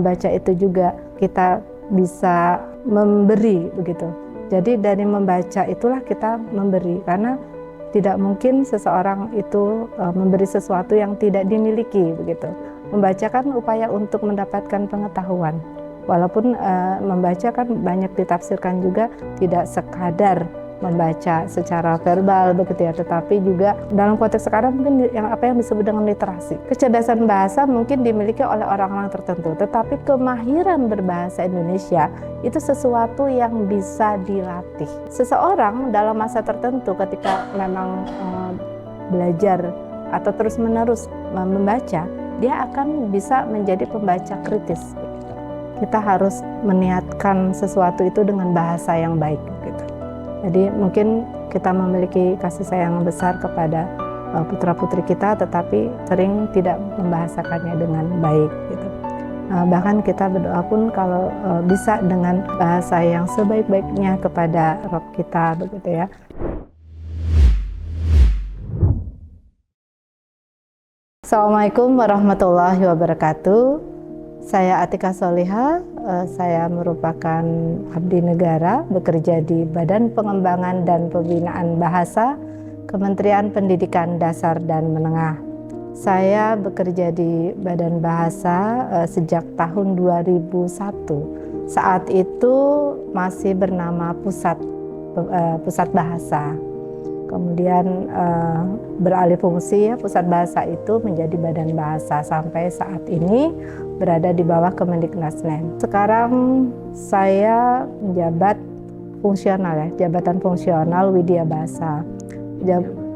membaca itu juga kita bisa memberi begitu. Jadi dari membaca itulah kita memberi, karena tidak mungkin seseorang itu memberi sesuatu yang tidak dimiliki begitu. Membaca kan upaya untuk mendapatkan pengetahuan. Walaupun membaca kan banyak ditafsirkan juga tidak sekadar membaca secara verbal begitu ya, tetapi juga dalam konteks sekarang mungkin apa yang disebut dengan literasi. Kecerdasan bahasa mungkin dimiliki oleh orang-orang tertentu, tetapi kemahiran berbahasa Indonesia itu sesuatu yang bisa dilatih. Seseorang dalam masa tertentu ketika memang belajar atau terus-menerus membaca, dia akan bisa menjadi pembaca kritis. Kita harus meniatkan sesuatu itu dengan bahasa yang baik gitu. Jadi mungkin kita memiliki kasih sayang besar kepada putra-putri kita, tetapi sering tidak membahasakannya dengan baik gitu. Bahkan kita berdoa pun kalau bisa dengan bahasa yang sebaik-baiknya kepada Rob kita begitu ya. Assalamualaikum warahmatullahi wabarakatuh. Saya Atika Soliha, saya merupakan abdi negara, bekerja di Badan Pengembangan dan Pembinaan Bahasa, Kementerian Pendidikan Dasar dan Menengah. Saya bekerja di Badan Bahasa sejak tahun 2001. Saat itu masih bernama Pusat Bahasa. Kemudian beralih fungsi ya, Pusat Bahasa itu menjadi Badan Bahasa sampai saat ini berada di bawah Kemendikbudristek. Sekarang saya menjabat fungsional ya, jabatan fungsional Widya Basa.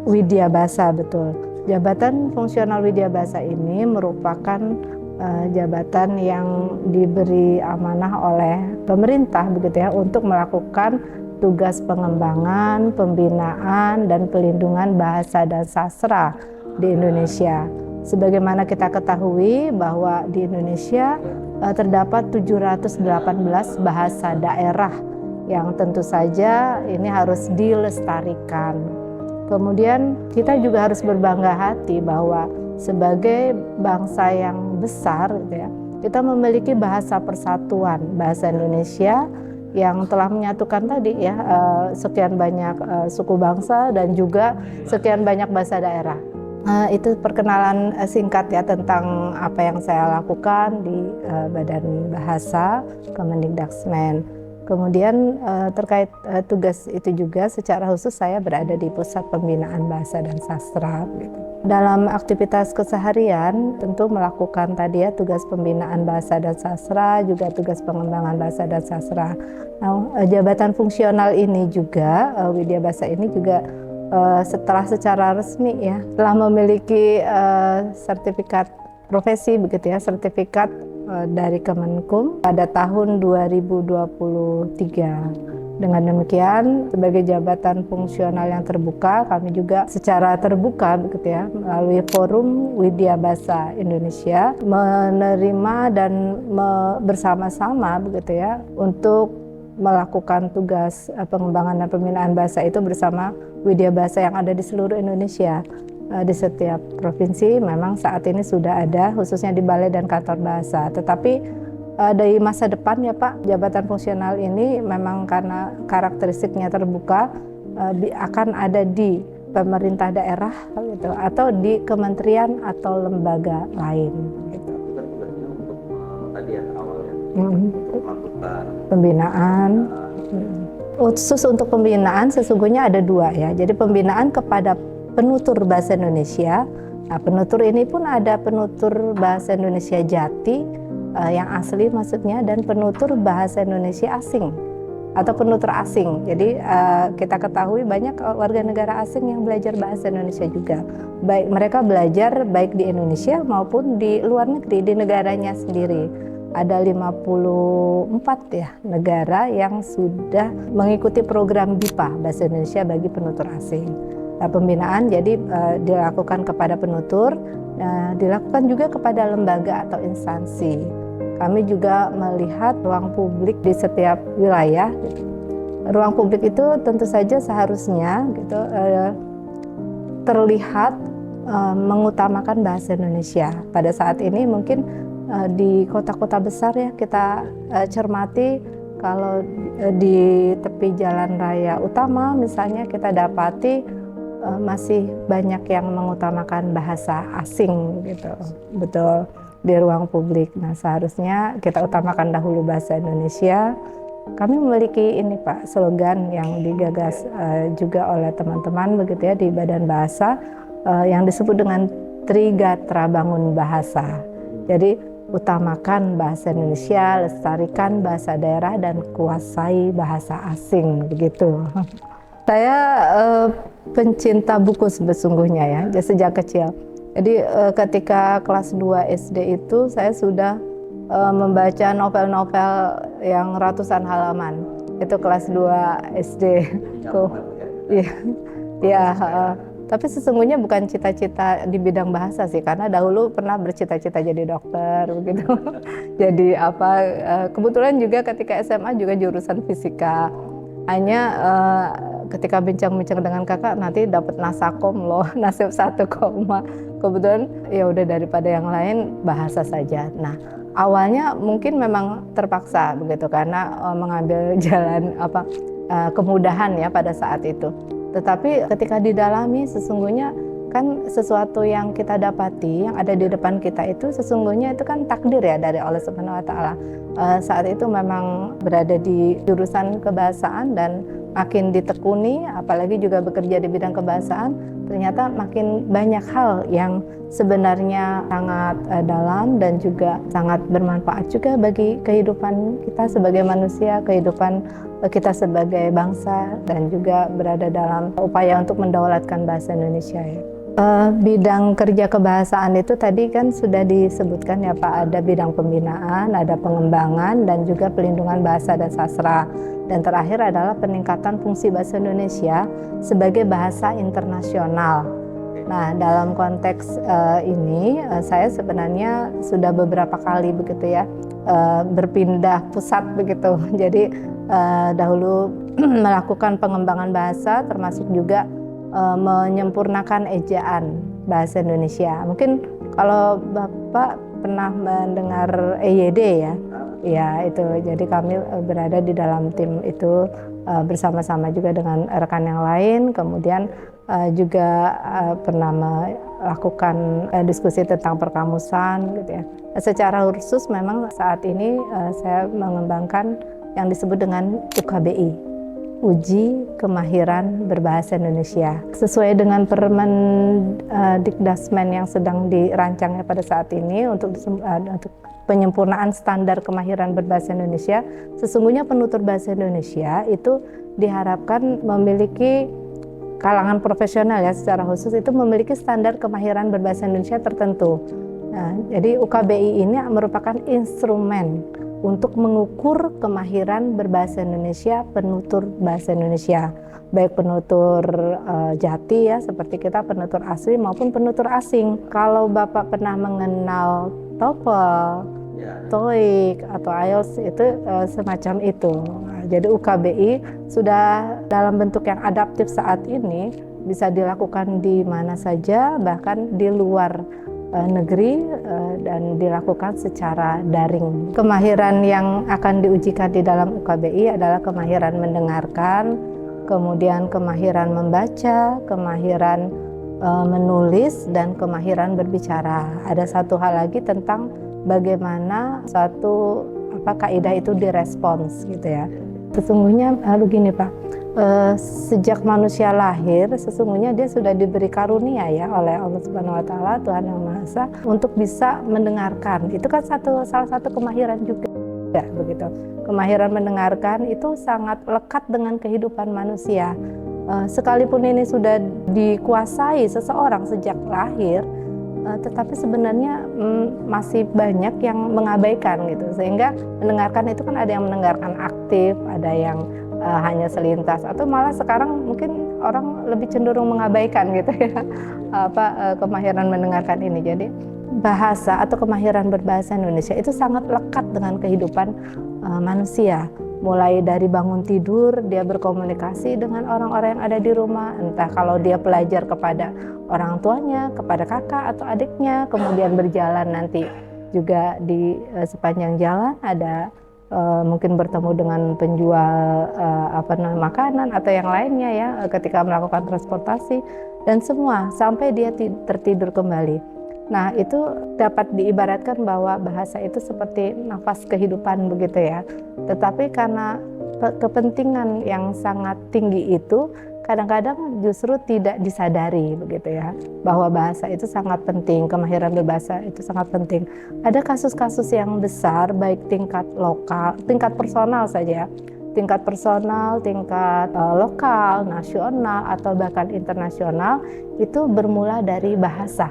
Widya Basa betul. Jabatan fungsional Widya Basa ini merupakan jabatan yang diberi amanah oleh pemerintah begitu ya, untuk melakukan tugas pengembangan, pembinaan, dan pelindungan bahasa dan sastra di Indonesia. Sebagaimana kita ketahui bahwa di Indonesia terdapat 718 bahasa daerah yang tentu saja ini harus dilestarikan. Kemudian kita juga harus berbangga hati bahwa sebagai bangsa yang besar gitu ya, kita memiliki bahasa persatuan, bahasa Indonesia yang telah menyatukan tadi ya sekian banyak suku bangsa dan juga sekian banyak bahasa daerah. Itu perkenalan singkat ya tentang apa yang saya lakukan di Badan Bahasa Kemendikbudristek. Kemudian terkait tugas itu juga secara khusus saya berada di Pusat Pembinaan Bahasa dan Sastra. Dalam aktivitas keseharian tentu melakukan tadi ya tugas pembinaan bahasa dan sastra, juga tugas pengembangan bahasa dan sastra. Nah, jabatan fungsional ini juga, Widya Basa ini juga setelah secara resmi ya telah memiliki sertifikat profesi begitu ya, sertifikat dari Kemenkum pada tahun 2023. Dengan demikian, sebagai jabatan fungsional yang terbuka, kami juga secara terbuka begitu ya, melalui Forum Widya Basa Indonesia menerima dan bersama-sama begitu ya untuk melakukan tugas pengembangan dan pembinaan bahasa itu bersama Widya Basa yang ada di seluruh Indonesia. Di setiap provinsi memang saat ini sudah ada, khususnya di balai dan kantor bahasa. Tetapi dari masa depan ya Pak, jabatan fungsional ini memang karena karakteristiknya terbuka akan ada di pemerintah daerah gitu, atau di kementerian atau lembaga lain. Gitu. Tadi ya awalnya untuk melakukan pembinaan. Khusus untuk pembinaan sesungguhnya ada dua ya. Jadi pembinaan kepada penutur bahasa Indonesia. Nah, penutur ini pun ada penutur bahasa Indonesia jati yang asli maksudnya, dan penutur bahasa Indonesia asing atau penutur asing. Jadi kita ketahui banyak warga negara asing yang belajar bahasa Indonesia juga. Baik mereka belajar baik di Indonesia maupun di luar negeri, di negaranya sendiri. Ada 54 ya negara yang sudah mengikuti program BIPA bahasa Indonesia bagi penutur asing. Nah, pembinaan jadi dilakukan kepada penutur, dilakukan juga kepada lembaga atau instansi. Kami juga melihat ruang publik di setiap wilayah. Ruang publik itu tentu saja seharusnya gitu, terlihat mengutamakan bahasa Indonesia. Pada saat ini mungkin di kota-kota besar ya kita cermati, kalau di tepi jalan raya utama misalnya kita dapati masih banyak yang mengutamakan bahasa asing gitu, betul, di ruang publik. Nah, seharusnya kita utamakan dahulu bahasa Indonesia. Kami memiliki ini Pak, slogan yang digagas juga oleh teman-teman begitu ya di Badan Bahasa, yang disebut dengan Trigatra Bangun Bahasa. Jadi utamakan bahasa Indonesia, lestarikan bahasa daerah, dan kuasai bahasa asing begitu. Saya pencinta buku sesungguhnya ya, sejak kecil. Jadi ketika kelas 2 SD itu saya sudah membaca novel-novel yang ratusan halaman. Itu kelas 2 SD. Iya, iya. Tapi sesungguhnya bukan cita-cita di bidang bahasa sih, karena dahulu pernah bercita-cita jadi dokter begitu. Jadi apa? Kebetulan juga ketika SMA juga jurusan fisika. Hanya ketika bincang-bincang dengan kakak nanti dapat nasakom loh, nasib 1 koma. Kebetulan ya udah daripada yang lain bahasa saja. Nah, awalnya mungkin memang terpaksa begitu karena mengambil jalan kemudahan ya pada saat itu. Tetapi ketika didalami sesungguhnya kan sesuatu yang kita dapati yang ada di depan kita itu sesungguhnya itu kan takdir ya dari Allah Subhanahu wa taala. Saat itu memang berada di jurusan kebahasaan dan makin ditekuni, apalagi juga bekerja di bidang kebahasaan, ternyata makin banyak hal yang sebenarnya sangat dalam dan juga sangat bermanfaat juga bagi kehidupan kita sebagai manusia, kehidupan kita sebagai bangsa, dan juga berada dalam upaya untuk mendaulatkan bahasa Indonesia ya. Bidang kerja kebahasaan itu tadi kan sudah disebutkan ya Pak, ada bidang pembinaan, ada pengembangan, dan juga pelindungan bahasa dan sastra. Dan terakhir adalah peningkatan fungsi bahasa Indonesia sebagai bahasa internasional. Nah, dalam konteks ini saya sebenarnya sudah beberapa kali begitu ya berpindah pusat begitu. Jadi dahulu melakukan pengembangan bahasa, termasuk juga menyempurnakan ejaan bahasa Indonesia. Mungkin kalau Bapak pernah mendengar EYD ya, ya itu. Jadi kami berada di dalam tim itu bersama-sama juga dengan rekan yang lain. Kemudian juga pernah melakukan diskusi tentang perkamusan gitu ya. Secara khusus memang saat ini saya mengembangkan yang disebut dengan UKBI, Uji Kemahiran Berbahasa Indonesia. Sesuai dengan Permendikdasmen yang sedang dirancangnya pada saat ini untuk penyempurnaan standar kemahiran berbahasa Indonesia, sesungguhnya penutur bahasa Indonesia itu diharapkan memiliki kalangan profesional ya secara khusus itu memiliki standar kemahiran berbahasa Indonesia tertentu. Nah, jadi UKBI ini merupakan instrumen untuk mengukur kemahiran berbahasa Indonesia penutur bahasa Indonesia, baik penutur jati ya seperti kita, penutur asli maupun penutur asing. Kalau Bapak pernah mengenal TOEFL, TOEIC atau IELTS itu semacam itu. Nah, jadi UKBI sudah dalam bentuk yang adaptif saat ini bisa dilakukan di mana saja, bahkan di luar negeri, dan dilakukan secara daring. Kemahiran yang akan diujikan di dalam UKBI adalah kemahiran mendengarkan, kemudian kemahiran membaca, kemahiran menulis, dan kemahiran berbicara. Ada satu hal lagi tentang bagaimana suatu kaidah itu direspons gitu ya. Sesungguhnya begini Pak, sejak manusia lahir sesungguhnya dia sudah diberi karunia ya oleh Allah Subhanahu wa taala, Tuhan Yang Maha Esa, untuk bisa mendengarkan. Itu kan salah satu kemahiran juga begitu. Kemahiran mendengarkan itu sangat lekat dengan kehidupan manusia. Sekalipun ini sudah dikuasai seseorang sejak lahir, tetapi sebenarnya masih banyak yang mengabaikan gitu, sehingga mendengarkan itu kan ada yang mendengarkan aktif, ada yang hanya selintas, atau malah sekarang mungkin orang lebih cenderung mengabaikan gitu ya kemahiran mendengarkan ini. Jadi bahasa atau kemahiran berbahasa Indonesia itu sangat lekat dengan kehidupan manusia. Mulai dari bangun tidur dia berkomunikasi dengan orang-orang yang ada di rumah, entah kalau dia pelajar kepada orang tuanya, kepada kakak atau adiknya, kemudian berjalan nanti juga di sepanjang jalan ada mungkin bertemu dengan penjual makanan atau yang lainnya ya ketika melakukan transportasi dan semua sampai dia tertidur kembali. Nah, itu dapat diibaratkan bahwa bahasa itu seperti nafas kehidupan begitu ya. Tetapi karena kepentingan yang sangat tinggi itu kadang-kadang justru tidak disadari begitu ya, bahwa bahasa itu sangat penting, kemahiran berbahasa itu sangat penting. Ada kasus-kasus yang besar baik tingkat lokal, tingkat personal saja ya, tingkat personal, tingkat lokal, nasional atau bahkan internasional itu bermula dari bahasa.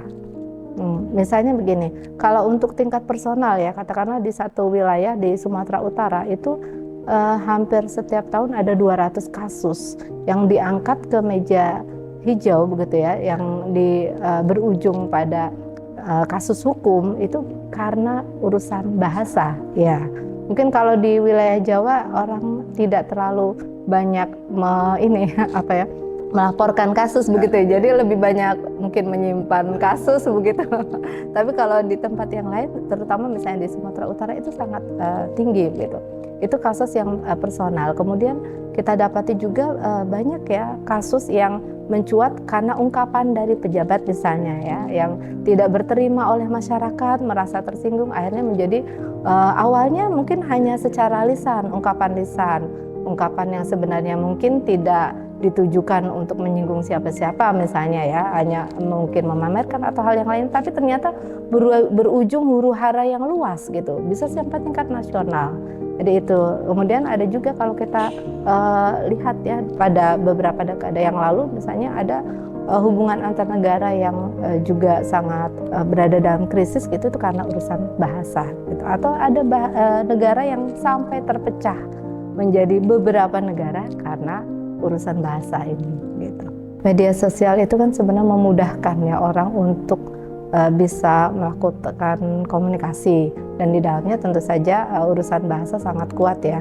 Misalnya begini, kalau untuk tingkat personal ya, katakanlah di satu wilayah di Sumatera Utara itu hampir setiap tahun ada 200 kasus yang diangkat ke meja hijau begitu ya, yang berujung pada kasus hukum itu karena urusan bahasa ya. Mungkin kalau di wilayah Jawa orang tidak terlalu banyak melaporkan kasus begitu ya. Jadi lebih banyak mungkin menyimpan kasus begitu. Tapi kalau di tempat yang lain, terutama misalnya di Sumatera Utara itu sangat tinggi gitu. Itu kasus yang personal. Kemudian kita dapati juga banyak ya kasus yang mencuat karena ungkapan dari pejabat misalnya ya, yang tidak berterima oleh masyarakat, merasa tersinggung, akhirnya menjadi awalnya mungkin hanya secara lisan, ungkapan yang sebenarnya mungkin tidak ditujukan untuk menyinggung siapa-siapa misalnya ya, hanya mungkin memamerkan atau hal yang lain, tapi ternyata berujung huru-hara yang luas gitu, bisa sampai tingkat nasional. Jadi itu. Kemudian ada juga kalau kita lihat ya pada beberapa dekade yang lalu misalnya ada hubungan antar negara yang juga sangat berada dalam krisis gitu, itu karena urusan bahasa gitu. Atau ada negara yang sampai terpecah menjadi beberapa negara karena urusan bahasa ini gitu. Media sosial itu kan sebenarnya memudahkan ya orang untuk bisa melakukan komunikasi, dan di dalamnya tentu saja urusan bahasa sangat kuat ya,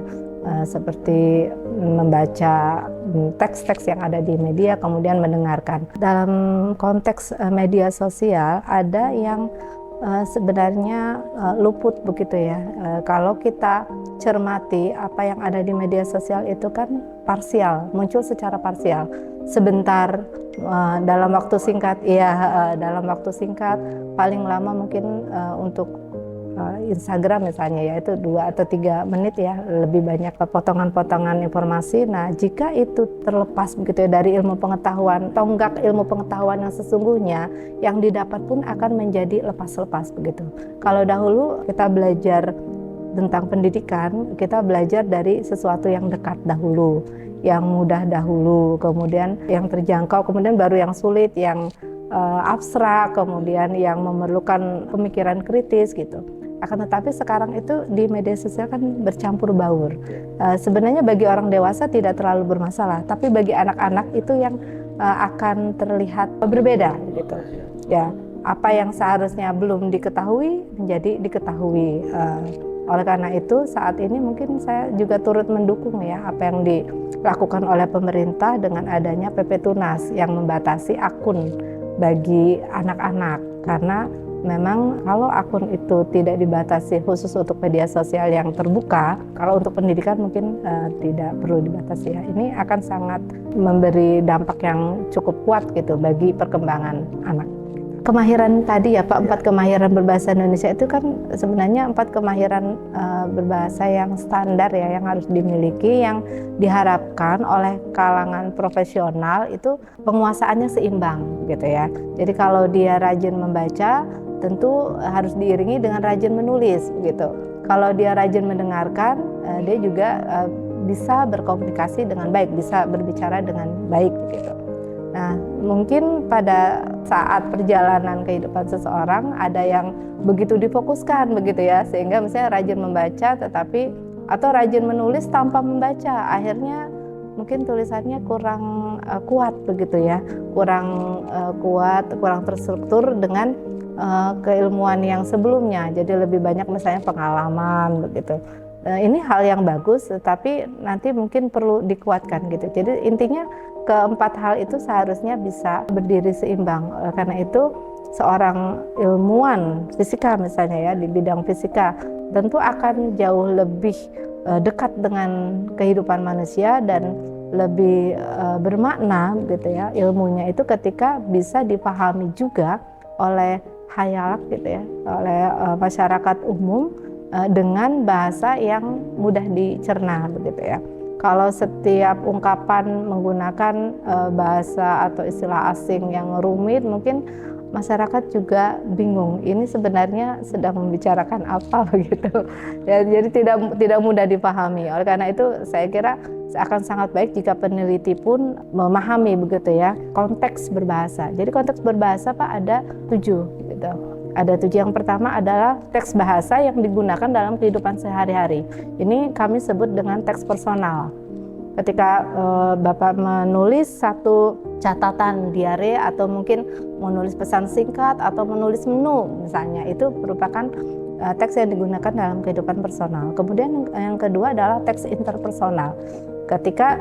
seperti membaca teks-teks yang ada di media, kemudian mendengarkan. Dalam konteks media sosial ada yang sebenarnya luput begitu ya. Kalau kita cermati apa yang ada di media sosial itu kan parsial, muncul secara parsial. Sebentar, dalam waktu singkat, dalam waktu singkat, paling lama mungkin untuk Instagram misalnya ya itu 2 atau 3 menit ya, lebih banyak potongan-potongan informasi. Nah, jika itu terlepas begitu ya dari ilmu pengetahuan, tonggak ilmu pengetahuan yang sesungguhnya, yang didapat pun akan menjadi lepas-lepas begitu. Kalau dahulu kita belajar tentang pendidikan, kita belajar dari sesuatu yang dekat dahulu, yang mudah dahulu, kemudian yang terjangkau, kemudian baru yang sulit, yang abstrak, kemudian yang memerlukan pemikiran kritis gitu. Akan tetapi sekarang itu di media sosial kan bercampur baur. Sebenarnya bagi orang dewasa tidak terlalu bermasalah, tapi bagi anak-anak itu yang akan terlihat berbeda gitu. Ya, apa yang seharusnya belum diketahui menjadi diketahui. Oleh karena itu saat ini mungkin saya juga turut mendukung ya apa yang dilakukan oleh pemerintah dengan adanya PP Tunas yang membatasi akun bagi anak-anak, karena memang kalau akun itu tidak dibatasi khusus untuk media sosial yang terbuka, kalau untuk pendidikan mungkin tidak perlu dibatasi ya. Ini akan sangat memberi dampak yang cukup kuat gitu bagi perkembangan anak. Kemahiran tadi ya Pak, 4 kemahiran berbahasa Indonesia itu kan sebenarnya 4 kemahiran berbahasa yang standar ya, yang harus dimiliki, yang diharapkan oleh kalangan profesional itu penguasaannya seimbang gitu ya. Jadi kalau dia rajin membaca, tentu harus diiringi dengan rajin menulis gitu. Kalau dia rajin mendengarkan, dia juga bisa berkomunikasi dengan baik, bisa berbicara dengan baik gitu. Nah, mungkin pada saat perjalanan kehidupan seseorang ada yang begitu difokuskan begitu ya, sehingga misalnya rajin membaca atau rajin menulis tanpa membaca, akhirnya mungkin tulisannya kurang kuat begitu ya, kurang kuat, kurang terstruktur dengan keilmuan yang sebelumnya. Jadi lebih banyak misalnya pengalaman begitu. Ini hal yang bagus, tapi nanti mungkin perlu dikuatkan gitu. Jadi intinya keempat hal itu seharusnya bisa berdiri seimbang. Karena itu seorang ilmuwan fisika misalnya ya, di bidang fisika, tentu akan jauh lebih dekat dengan kehidupan manusia dan lebih bermakna gitu ya ilmunya itu ketika bisa dipahami juga oleh khayalak gitu ya, oleh masyarakat umum dengan bahasa yang mudah dicerna begitu ya. Kalau setiap ungkapan menggunakan bahasa atau istilah asing yang rumit, mungkin masyarakat juga bingung. Ini sebenarnya sedang membicarakan apa begitu. Ya, jadi tidak mudah dipahami. Oleh karena itu, saya kira akan sangat baik jika peneliti pun memahami begitu ya konteks berbahasa. Jadi konteks berbahasa Pak ada 7 gitu. Ada 7. Yang pertama adalah teks bahasa yang digunakan dalam kehidupan sehari-hari. Ini kami sebut dengan teks personal. Ketika Bapak menulis satu catatan diare atau mungkin menulis pesan singkat atau menulis menu misalnya, itu merupakan teks yang digunakan dalam kehidupan personal. Kemudian yang kedua adalah teks interpersonal. Ketika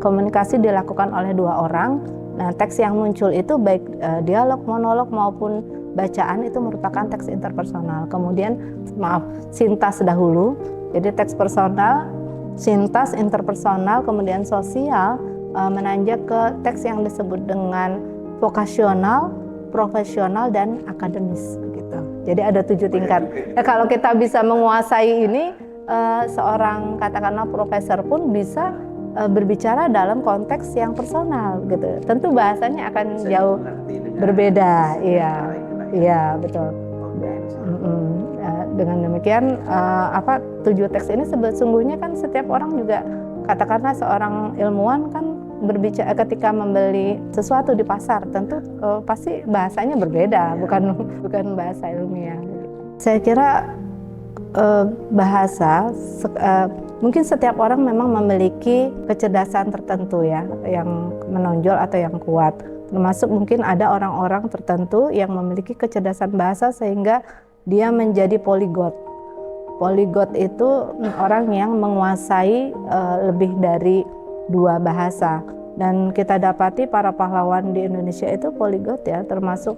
komunikasi dilakukan oleh 2 orang, nah teks yang muncul itu baik dialog, monolog maupun bacaan itu merupakan teks interpersonal. Kemudian sintas dahulu, jadi teks personal, sintas, interpersonal, kemudian sosial, menanjak ke teks yang disebut dengan vokasional, profesional, dan akademis gitu. Jadi ada 7 tingkat. Nah, kalau kita bisa menguasai ini, seorang katakanlah profesor pun bisa berbicara dalam konteks yang personal gitu. Tentu bahasanya akan jauh berbeda. Iya, betul. Dengan demikian 7 teks ini sesungguhnya kan setiap orang juga, katakanlah seorang ilmuwan kan berbicara ketika membeli sesuatu di pasar, tentu pasti bahasanya berbeda, bukan bahasa ilmiah. Saya kira bahasa mungkin setiap orang memang memiliki kecerdasan tertentu ya yang menonjol atau yang kuat. Termasuk mungkin ada orang-orang tertentu yang memiliki kecerdasan bahasa sehingga dia menjadi poligot. Poligot itu orang yang menguasai lebih dari 2 bahasa. Dan kita dapati para pahlawan di Indonesia itu poligot ya, termasuk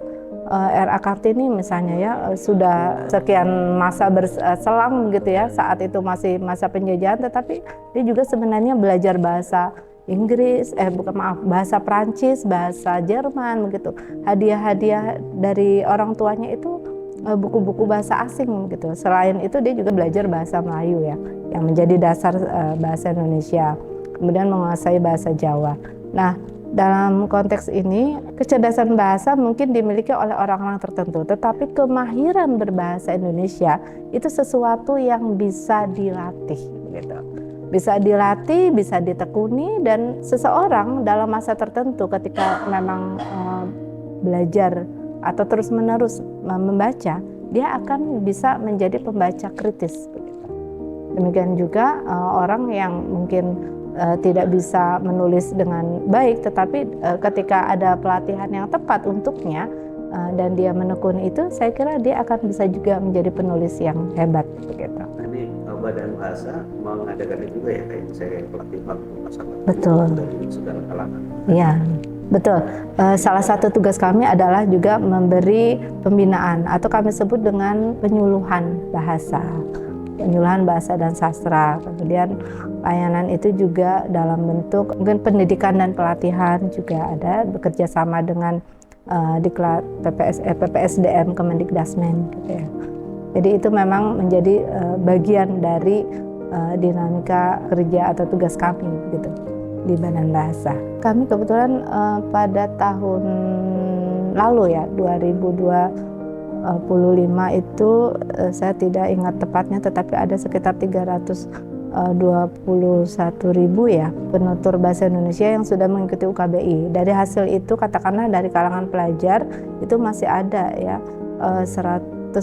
R.A. Kartini misalnya ya, sudah sekian masa berselang gitu ya, saat itu masih masa penjajahan, tetapi dia juga sebenarnya belajar bahasa Inggris, bahasa Prancis, bahasa Jerman begitu. Hadiah-hadiah dari orang tuanya itu buku-buku bahasa asing gitu. Selain itu dia juga belajar bahasa Melayu ya, yang menjadi dasar bahasa Indonesia. Kemudian menguasai bahasa Jawa. Nah, dalam konteks ini kecerdasan bahasa mungkin dimiliki oleh orang-orang tertentu, tetapi kemahiran berbahasa Indonesia itu sesuatu yang bisa dilatih gitu. Bisa dilatih, bisa ditekuni, dan seseorang dalam masa tertentu ketika memang belajar atau terus-menerus membaca, dia akan bisa menjadi pembaca kritis. Demikian juga orang yang mungkin tidak bisa menulis dengan baik, tetapi ketika ada pelatihan yang tepat untuknya dan dia menekuni itu, saya kira dia akan bisa juga menjadi penulis yang hebat. Begitu. Ini Badan Bahasa mengadakan itu juga ya, kayak saya pelatih bahasa. Betul. Dari segala kalangan. Iya. Betul. Salah satu tugas kami adalah juga memberi pembinaan atau kami sebut dengan penyuluhan bahasa dan sastra. Kemudian layanan itu juga dalam bentuk mungkin pendidikan dan pelatihan juga ada, bekerja sama dengan Diklat PPSDM Kemendikdasmen gitu ya. Jadi itu memang menjadi bagian dari dinamika kerja atau tugas kami gitu di Badan Bahasa. Kami kebetulan pada tahun lalu ya 2025 itu saya tidak ingat tepatnya, tetapi ada sekitar 321.000 ya penutur bahasa Indonesia yang sudah mengikuti UKBI. Dari hasil itu katakanlah dari kalangan pelajar itu masih ada ya 143.000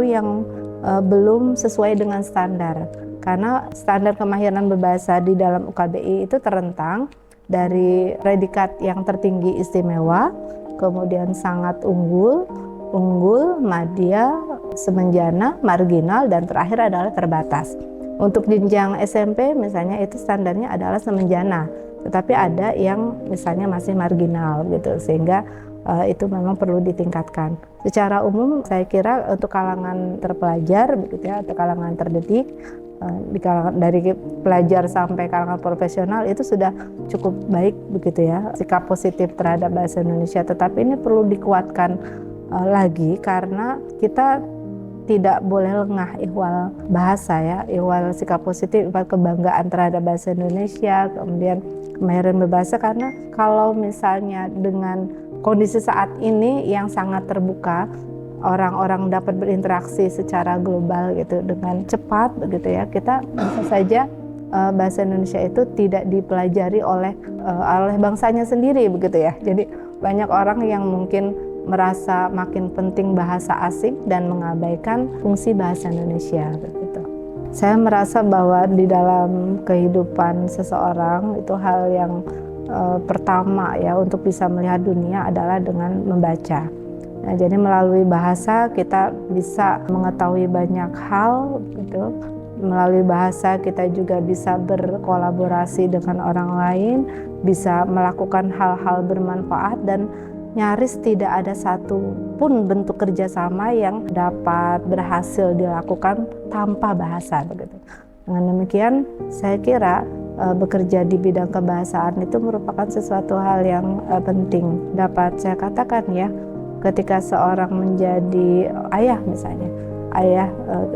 yang belum sesuai dengan standar. Karena standar kemahiran berbahasa di dalam UKBI itu terentang dari predikat yang tertinggi istimewa, kemudian sangat unggul, madya, semenjana, marginal, dan terakhir adalah terbatas. Untuk jenjang SMP misalnya itu standarnya adalah semenjana, tetapi ada yang misalnya masih marginal gitu, sehingga itu memang perlu ditingkatkan. Secara umum saya kira untuk kalangan terpelajar begitu ya, atau kalangan terdidik, di kalangan dari pelajar sampai kalangan profesional itu sudah cukup baik begitu ya sikap positif terhadap bahasa Indonesia. Tetapi ini perlu dikuatkan lagi karena kita tidak boleh lengah ihwal bahasa ya, ihwal sikap positif, ihwal kebanggaan terhadap bahasa Indonesia, kemudian kemahiran berbahasa. Karena kalau misalnya dengan kondisi saat ini yang sangat terbuka, orang-orang dapat berinteraksi secara global gitu dengan cepat begitu ya, kita bisa saja bahasa Indonesia itu tidak dipelajari oleh bangsanya sendiri begitu ya. Jadi banyak orang yang mungkin merasa makin penting bahasa asing dan mengabaikan fungsi bahasa Indonesia begitu. Saya merasa bahwa di dalam kehidupan seseorang itu hal yang pertama ya untuk bisa melihat dunia adalah dengan membaca. Nah, jadi melalui bahasa kita bisa mengetahui banyak hal gitu. Melalui bahasa kita juga bisa berkolaborasi dengan orang lain, bisa melakukan hal-hal bermanfaat, dan nyaris tidak ada satu pun bentuk kerjasama yang dapat berhasil dilakukan tanpa bahasa begitu. Dengan demikian saya kira bekerja di bidang kebahasaan itu merupakan sesuatu hal yang penting. Dapat saya katakan ya, ketika seorang menjadi ayah misalnya,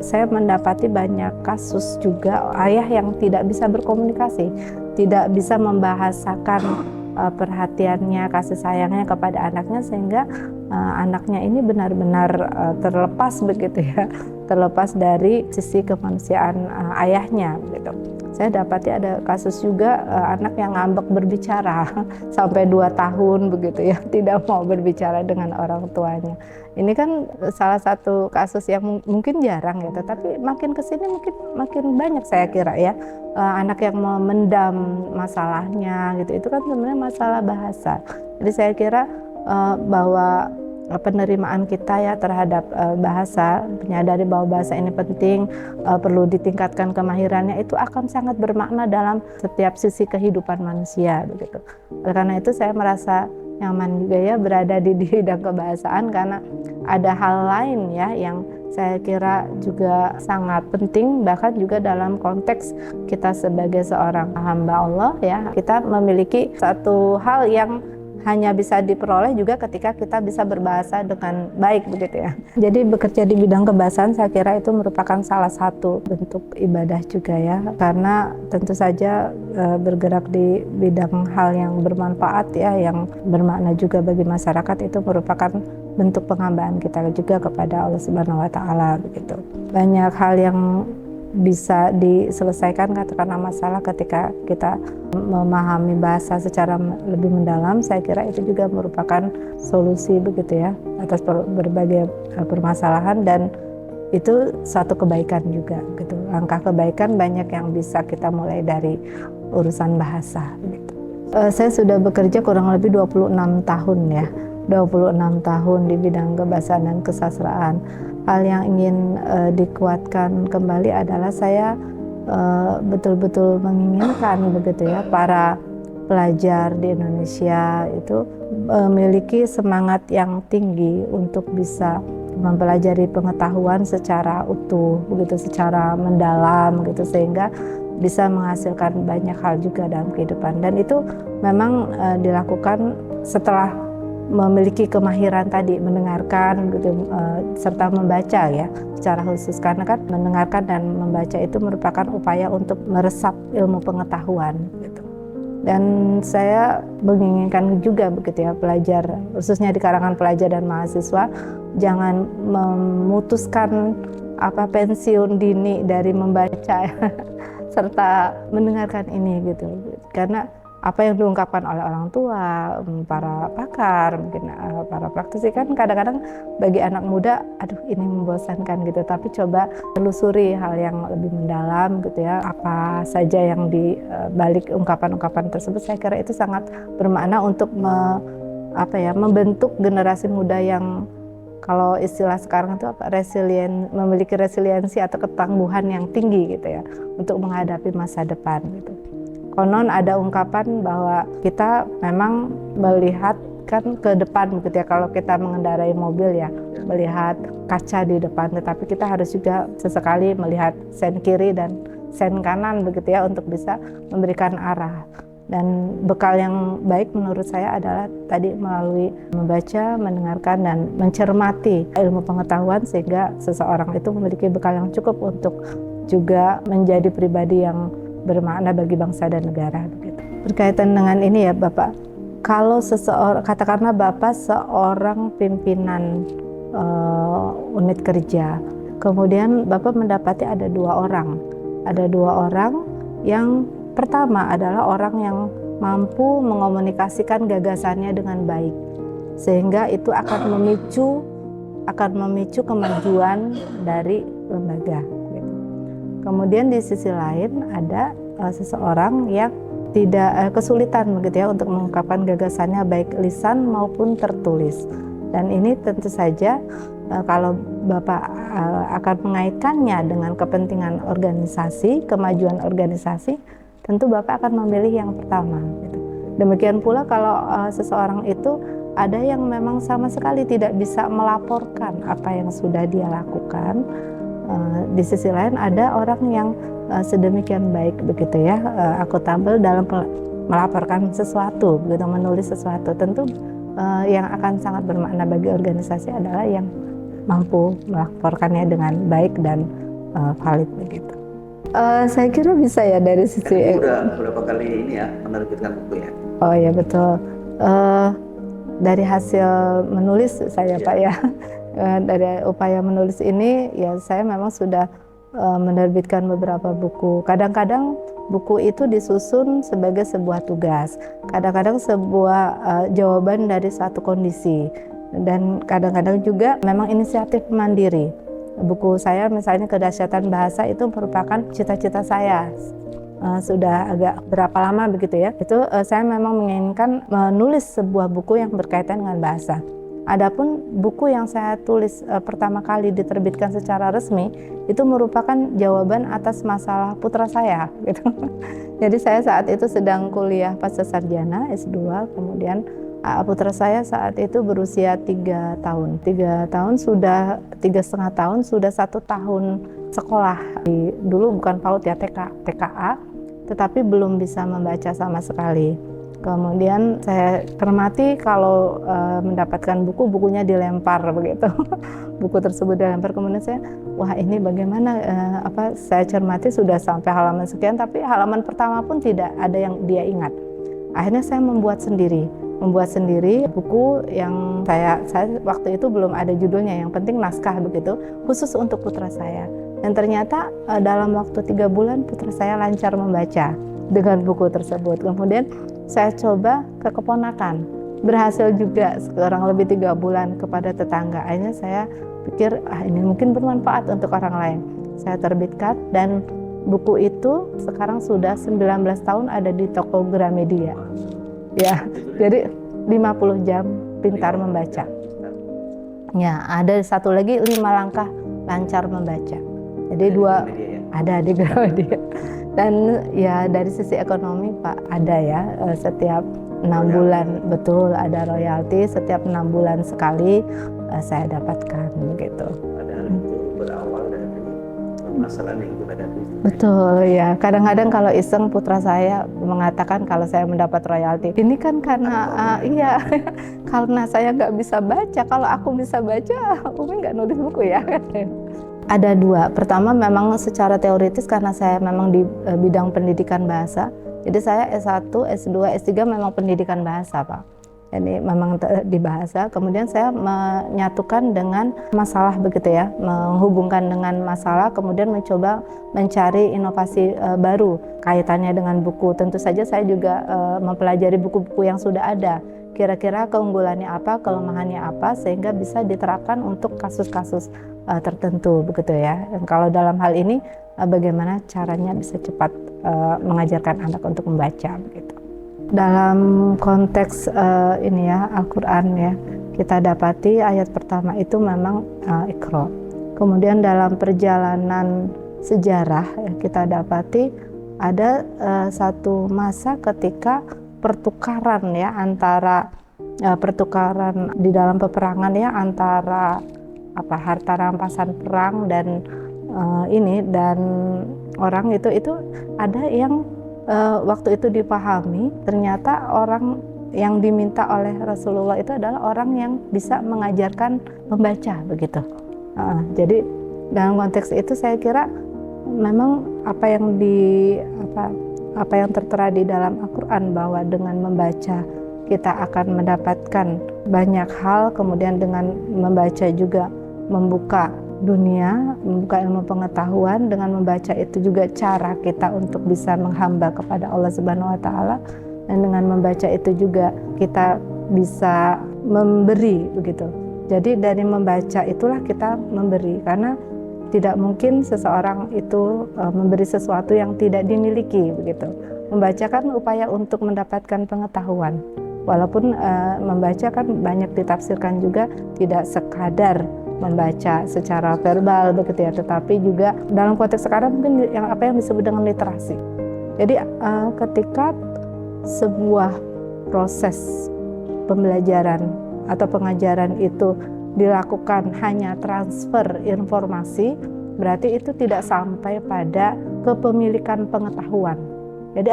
saya mendapati banyak kasus juga ayah yang tidak bisa berkomunikasi, tidak bisa membahasakan perhatiannya, kasih sayangnya kepada anaknya, sehingga anaknya ini benar-benar terlepas begitu ya, terlepas dari sisi kemanusiaan ayahnya gitu. Saya dapati ada kasus juga anak yang ngambek berbicara sampai 2 tahun begitu ya, tidak mau berbicara dengan orang tuanya. Ini kan salah satu kasus yang mungkin jarang ya, tetapi makin kesini makin banyak saya kira ya, anak yang memendam masalahnya gitu. Itu kan sebenarnya masalah bahasa. Jadi saya kira bahwa penerimaan kita ya terhadap bahasa, menyadari bahwa bahasa ini penting, perlu ditingkatkan kemahirannya, itu akan sangat bermakna dalam setiap sisi kehidupan manusia begitu. Oleh karena itu saya merasa nyaman juga ya berada di bidang kebahasaan, karena ada hal lain ya yang saya kira juga sangat penting, bahkan juga dalam konteks kita sebagai seorang hamba Allah ya, kita memiliki satu hal yang hanya bisa diperoleh juga ketika kita bisa berbahasa dengan baik begitu ya. Jadi bekerja di bidang kebahasaan saya kira itu merupakan salah satu bentuk ibadah juga ya, karena tentu saja bergerak di bidang hal yang bermanfaat ya, yang bermakna juga bagi masyarakat, itu merupakan bentuk penghambaan kita juga kepada Allah Subhanahu wa Ta'ala begitu. Banyak hal yang bisa diselesaikan katakanlah masalah ketika kita memahami bahasa secara lebih mendalam. Saya kira itu juga merupakan solusi begitu ya atas berbagai permasalahan, dan itu satu kebaikan juga gitu. Langkah kebaikan banyak yang bisa kita mulai dari urusan bahasa gitu. Saya sudah bekerja kurang lebih 26 tahun ya, 26 tahun di bidang kebahasaan dan kesastraan. Hal yang ingin dikuatkan kembali adalah saya betul-betul menginginkan begitu ya para pelajar di Indonesia itu memiliki semangat yang tinggi untuk bisa mempelajari pengetahuan secara utuh begitu, secara mendalam gitu, sehingga bisa menghasilkan banyak hal juga dalam kehidupan. Dan itu memang dilakukan setelah memiliki kemahiran tadi mendengarkan gitu, serta membaca ya secara khusus, karena kan mendengarkan dan membaca itu merupakan upaya untuk meresap ilmu pengetahuan gitu. Dan saya menginginkan juga begitu ya pelajar, khususnya di kalangan pelajar dan mahasiswa, jangan memutuskan pensiun dini dari membaca serta mendengarkan ini gitu, karena apa yang diungkapkan oleh orang tua, para pakar, mungkin para praktisi, kan kadang-kadang bagi anak muda, aduh ini membosankan gitu. Tapi coba telusuri hal yang lebih mendalam gitu ya, apa saja yang di balik ungkapan-ungkapan tersebut. Saya kira itu sangat bermakna untuk membentuk generasi muda yang kalau istilah sekarang itu memiliki resiliensi atau ketangguhan yang tinggi gitu ya, untuk menghadapi masa depan gitu. Konon ada ungkapan bahwa kita memang melihat kan ke depan begitu ya, kalau kita mengendarai mobil ya, melihat kaca di depan, tetapi kita harus juga sesekali melihat sen kiri dan sen kanan begitu ya, untuk bisa memberikan arah. Dan bekal yang baik menurut saya adalah tadi melalui membaca, mendengarkan, dan mencermati ilmu pengetahuan, sehingga seseorang itu memiliki bekal yang cukup untuk juga menjadi pribadi yang bermakna bagi bangsa dan negara begitu. Berkaitan dengan ini ya Bapak, kalau seseorang, katakanlah Bapak seorang pimpinan unit kerja, kemudian Bapak mendapati ada dua orang yang pertama adalah orang yang mampu mengomunikasikan gagasannya dengan baik, sehingga itu akan memicu kemajuan dari lembaga. Kemudian di sisi lain ada seseorang yang tidak kesulitan begitu ya untuk mengungkapkan gagasannya baik lisan maupun tertulis. Dan ini tentu saja kalau Bapak akan mengaitkannya dengan kepentingan organisasi, kemajuan organisasi, tentu Bapak akan memilih yang pertama gitu. Demikian pula kalau seseorang itu ada yang memang sama sekali tidak bisa melaporkan apa yang sudah dia lakukan, di sisi lain ada orang yang sedemikian baik begitu ya, akuntabel dalam melaporkan sesuatu begitu, menulis sesuatu. Tentu yang akan sangat bermakna bagi organisasi adalah yang mampu melaporkannya dengan baik dan valid begitu. Saya kira bisa ya dari sisi udah berapa kali ini ya menerbitkan buku ya? Oh ya betul. Dari hasil menulis saya Pak ya, dari upaya menulis ini ya saya memang sudah menerbitkan beberapa buku. Kadang-kadang buku itu disusun sebagai sebuah tugas, kadang-kadang sebuah jawaban dari suatu kondisi, dan kadang-kadang juga memang inisiatif mandiri. Buku saya misalnya Kedahsyatan Bahasa itu merupakan cita-cita saya. Sudah agak berapa lama begitu ya, itu saya memang menginginkan menulis sebuah buku yang berkaitan dengan bahasa. Adapun buku yang saya tulis pertama kali diterbitkan secara resmi itu merupakan jawaban atas masalah putra saya gitu. Jadi saya saat itu sedang kuliah pasca sarjana S2, kemudian putra saya saat itu berusia 3 tahun. 3 tahun sudah 3,5 tahun sudah 1 tahun sekolah. Dulu bukan PAUD ya, TKA, tetapi belum bisa membaca sama sekali. Kemudian saya cermati kalau mendapatkan bukunya dilempar begitu. Buku tersebut dilempar, kemudian saya, wah ini bagaimana, saya cermati sudah sampai halaman sekian, tapi halaman pertama pun tidak ada yang dia ingat. Akhirnya saya membuat sendiri buku yang saya waktu itu belum ada judulnya, yang penting naskah begitu, khusus untuk putra saya. Dan ternyata dalam waktu 3 bulan putra saya lancar membaca dengan buku tersebut. Kemudian saya coba ke keponakan, berhasil juga kurang lebih 3 bulan, kepada tetangga. Akhirnya saya pikir ini mungkin bermanfaat untuk orang lain. Saya terbitkan dan buku itu sekarang sudah 19 tahun ada di toko Gramedia. Ya, jadi 50 jam pintar membaca. Ya, ada satu lagi 5 langkah lancar membaca. Jadi ada di Gramedia. Dan ya dari sisi ekonomi Pak ada ya, setiap 6 bulan betul ada royalti, setiap 6 bulan sekali saya dapatkan begitu. Padahal itu berawal dari masalah yang kita hadapi. Betul ya, kadang-kadang kalau iseng putra saya mengatakan kalau saya mendapat royalti, ini kan karena iya karena saya nggak bisa baca. Kalau aku bisa baca, Umi nggak nulis buku ya. Ada 2. Pertama memang secara teoritis karena saya memang di bidang pendidikan bahasa. Jadi saya S1, S2, S3 memang pendidikan bahasa Pak. Jadi memang di bahasa. Kemudian saya menyatukan dengan masalah begitu ya, menghubungkan dengan masalah, kemudian mencoba mencari inovasi baru kaitannya dengan buku. Tentu saja saya juga mempelajari buku-buku yang sudah ada. Kira-kira keunggulannya apa, kelemahannya apa, sehingga bisa diterapkan untuk kasus-kasus tertentu begitu ya. Dan kalau dalam hal ini bagaimana caranya bisa cepat mengajarkan anak untuk membaca begitu. Dalam konteks ini ya Al-Quran ya, kita dapati ayat pertama itu memang Iqra. Kemudian dalam perjalanan sejarah ya, kita dapati ada satu masa ketika pertukaran ya antara pertukaran di dalam peperangan ya, antara harta rampasan perang dan dan orang itu ada yang waktu itu dipahami ternyata orang yang diminta oleh Rasulullah itu adalah orang yang bisa mengajarkan membaca begitu. Jadi dalam konteks itu saya kira memang apa yang tertera di dalam Al-Quran bahwa dengan membaca kita akan mendapatkan banyak hal, kemudian dengan membaca juga membuka dunia, membuka ilmu pengetahuan. Dengan membaca itu juga cara kita untuk bisa menghamba kepada Allah Subhanahu wa Ta'ala, dan dengan membaca itu juga kita bisa memberi begitu. Jadi dari membaca itulah kita memberi, karena tidak mungkin seseorang itu memberi sesuatu yang tidak dimiliki begitu. Membaca kan upaya untuk mendapatkan pengetahuan. Walaupun membaca kan banyak ditafsirkan juga tidak sekadar membaca secara verbal begitu ya, tetapi juga dalam konteks sekarang mungkin yang disebut dengan literasi. Jadi ketika sebuah proses pembelajaran atau pengajaran itu dilakukan hanya transfer informasi, berarti itu tidak sampai pada kepemilikan pengetahuan. Jadi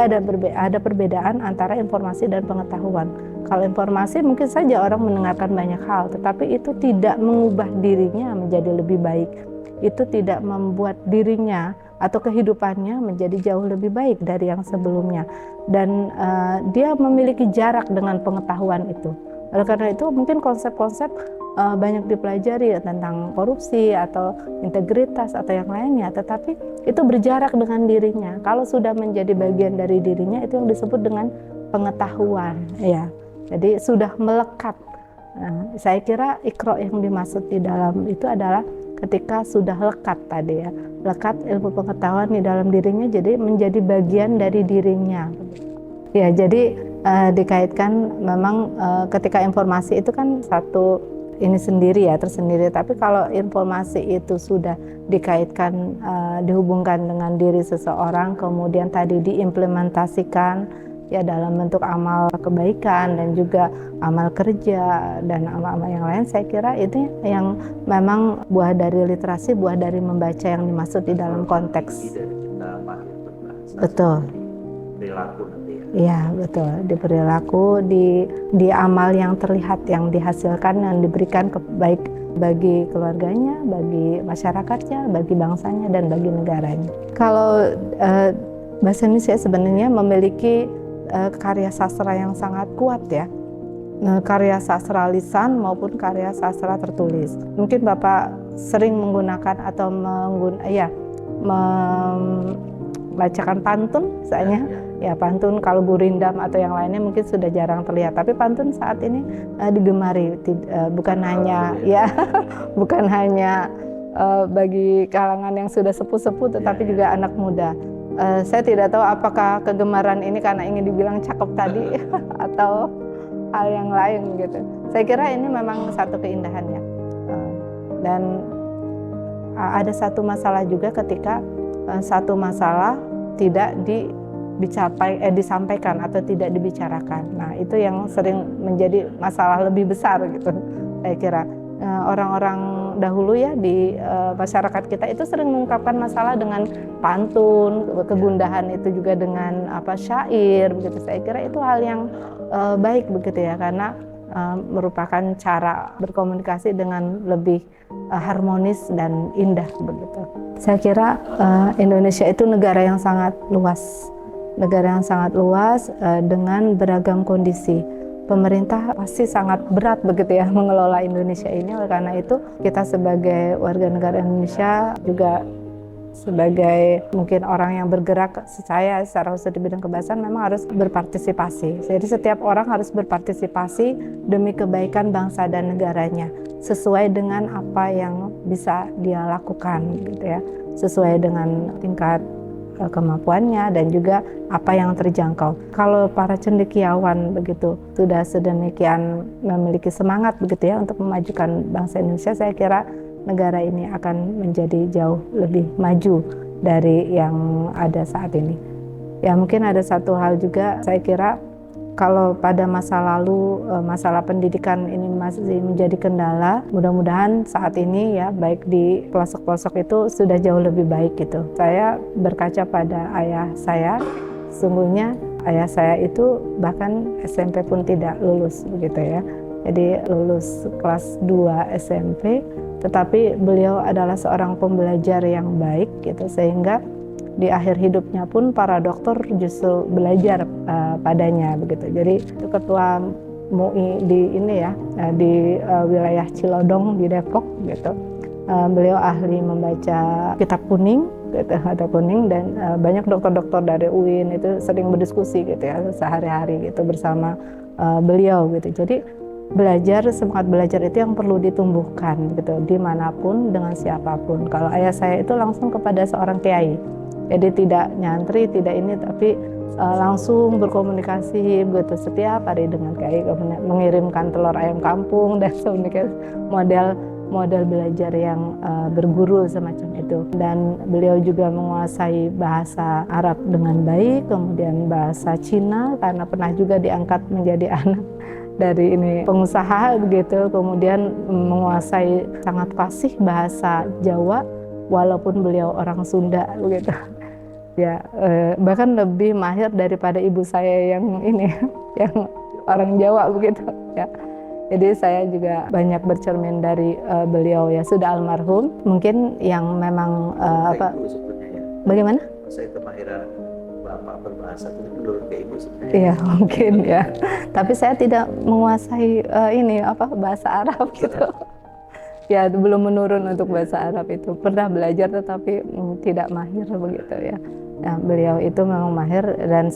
ada perbedaan antara informasi dan pengetahuan. Kalau informasi mungkin saja orang mendengarkan banyak hal, tetapi itu tidak mengubah dirinya menjadi lebih baik. Itu tidak membuat dirinya atau kehidupannya menjadi jauh lebih baik dari yang sebelumnya. Dan dia memiliki jarak dengan pengetahuan itu. Oleh karena itu mungkin konsep-konsep banyak dipelajari ya, tentang korupsi atau integritas atau yang lainnya, tetapi itu berjarak dengan dirinya. Kalau sudah menjadi bagian dari dirinya, itu yang disebut dengan pengetahuan ya. Jadi sudah melekat. Nah, saya kira Iqra yang dimaksud di dalam itu adalah ketika sudah lekat tadi ya, lekat ilmu pengetahuan di dalam dirinya, jadi menjadi bagian dari dirinya. Ya, jadi dikaitkan memang ketika informasi itu kan satu ini sendiri ya, tersendiri. Tapi kalau informasi itu sudah dikaitkan, dihubungkan dengan diri seseorang, kemudian tadi diimplementasikan ya dalam bentuk amal kebaikan dan juga amal kerja dan amal-amal yang lain, saya kira itu yang memang buah dari literasi, buah dari membaca yang dimaksud di dalam konteks. Betul. Perilaku nanti ya. Iya betul, di perilaku, di amal yang terlihat, yang dihasilkan, yang diberikan baik bagi keluarganya, bagi masyarakatnya, bagi bangsanya, dan bagi negaranya. Kalau bahasa Indonesia sebenarnya memiliki karya sastra yang sangat kuat ya, karya sastra lisan maupun karya sastra tertulis. Mungkin Bapak sering menggunakan atau membacakan pantun misalnya. Ya, pantun kalau gurindam atau yang lainnya mungkin sudah jarang terlihat, tapi pantun saat ini digemari, bukan hanya ya bukan hanya bagi kalangan yang sudah sepuh-sepuh, tetapi juga anak muda. Saya tidak tahu apakah kegemaran ini karena ingin dibilang cakep tadi atau hal yang lain gitu. Saya kira ini memang satu keindahannya. Dan ada satu masalah juga ketika satu masalah tidak disampaikan atau tidak dibicarakan. Nah, itu yang sering menjadi masalah lebih besar gitu. Saya kira orang-orang dahulu ya di masyarakat kita itu sering mengungkapkan masalah dengan pantun, kegundahan itu juga dengan syair begitu. Saya kira itu hal yang baik begitu ya, karena merupakan cara berkomunikasi dengan lebih harmonis dan indah begitu. Saya kira Indonesia itu negara yang sangat luas. Dengan beragam kondisi. Pemerintah pasti sangat berat begitu ya mengelola Indonesia ini. Oleh karena itu kita sebagai warga negara Indonesia, juga sebagai mungkin orang yang bergerak secara khusus di bidang kebahasaan, memang harus berpartisipasi. Jadi setiap orang harus berpartisipasi demi kebaikan bangsa dan negaranya, sesuai dengan apa yang bisa dia lakukan gitu ya, sesuai dengan tingkat kemampuannya dan juga apa yang terjangkau. Kalau para cendekiawan begitu sudah sedemikian memiliki semangat begitu ya untuk memajukan bangsa Indonesia, saya kira negara ini akan menjadi jauh lebih maju dari yang ada saat ini. Ya, mungkin ada satu hal juga, saya kira kalau pada masa lalu masalah pendidikan ini masih menjadi kendala, mudah-mudahan saat ini ya baik di pelosok-pelosok itu sudah jauh lebih baik gitu. Saya berkaca pada ayah saya, sesungguhnya ayah saya itu bahkan SMP pun tidak lulus begitu ya. Jadi lulus kelas 2 SMP, tetapi beliau adalah seorang pembelajar yang baik gitu, sehingga di akhir hidupnya pun para dokter justru belajar padanya begitu. Jadi ketua MUI di ini ya di wilayah Cilodong di Depok gitu. Beliau ahli membaca kitab kuning gitu, kitab kuning, dan banyak dokter-dokter dari UIN itu sering berdiskusi gitu ya sehari-hari gitu bersama beliau gitu. Jadi semangat belajar itu yang perlu ditumbuhkan gitu dimanapun dengan siapapun. Kalau ayah saya itu langsung kepada seorang kiai. Jadi tidak nyantri, tidak ini, tapi langsung berkomunikasi begitu setiap hari dengan kiai, mengirimkan telur ayam kampung dan sebagainya, model belajar yang berguru semacam itu. Dan beliau juga menguasai bahasa Arab dengan baik, kemudian bahasa Cina karena pernah juga diangkat menjadi anak dari ini pengusaha begitu, kemudian menguasai sangat fasih bahasa Jawa walaupun beliau orang Sunda begitu. Ya, bahkan lebih mahir daripada ibu saya yang ini, yang orang Jawa begitu. Ya, jadi saya juga banyak bercermin dari beliau ya, sudah almarhum. Mungkin yang memang bagaimana? Saya kemahiran Bapak berbahasa itu menurut ke ibu sebenarnya. Iya mungkin ya. Tapi saya tidak menguasai bahasa Arab gitu. Ya belum menurun untuk bahasa Arab itu. Pernah belajar tetapi tidak mahir begitu ya. Nah, beliau itu memang mahir dan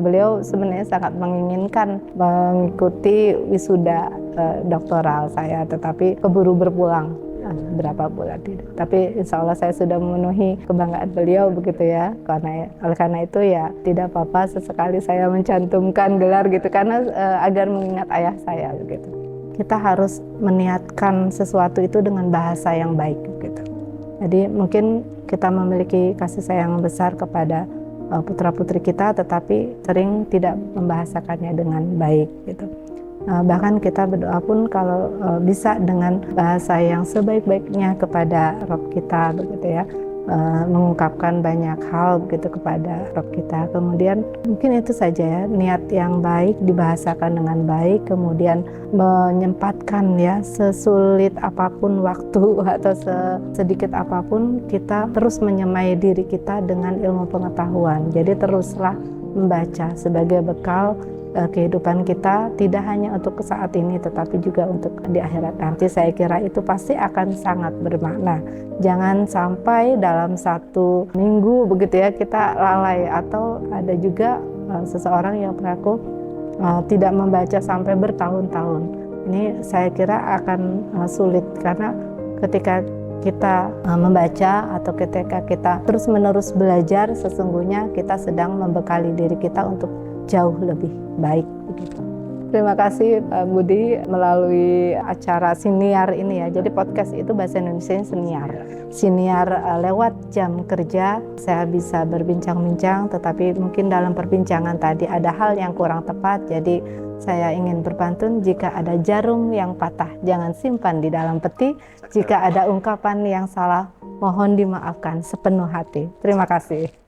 beliau sebenarnya sangat menginginkan mengikuti wisuda doktoral saya, tetapi keburu berpulang berapa bulan tidak. Tapi insya Allah saya sudah memenuhi kebanggaan beliau begitu ya. Karena itu ya tidak apa-apa sesekali saya mencantumkan gelar gitu karena agar mengingat ayah saya begitu. Kita harus meniatkan sesuatu itu dengan bahasa yang baik gitu. Jadi mungkin kita memiliki kasih sayang besar kepada putra-putri kita, tetapi sering tidak membahasakannya dengan baik gitu. Bahkan kita berdoa pun kalau bisa dengan bahasa yang sebaik-baiknya kepada Rabb kita begitu ya, mengungkapkan banyak hal begitu kepada Rabb kita. Kemudian mungkin itu saja ya, niat yang baik dibahasakan dengan baik, kemudian menyempatkan ya sesulit apapun waktu atau sedikit apapun kita terus menyemai diri kita dengan ilmu pengetahuan. Jadi teruslah membaca sebagai bekal kehidupan kita, tidak hanya untuk saat ini tetapi juga untuk di akhirat nanti. Saya kira itu pasti akan sangat bermakna. Jangan sampai dalam 1 minggu begitu ya kita lalai, atau ada juga seseorang yang mengaku tidak membaca sampai bertahun-tahun. Ini saya kira akan sulit, karena ketika kita membaca atau ketika kita terus-menerus belajar, sesungguhnya kita sedang membekali diri kita untuk jauh lebih baik begitu. Terima kasih Pak Budi melalui acara siniar ini ya. Jadi podcast itu bahasa Indonesia siniar. Siniar lewat jam kerja saya bisa berbincang-bincang, tetapi mungkin dalam perbincangan tadi ada hal yang kurang tepat. Jadi saya ingin berpantun, jika ada jarum yang patah jangan simpan di dalam peti. Jika ada ungkapan yang salah mohon dimaafkan sepenuh hati. Terima kasih.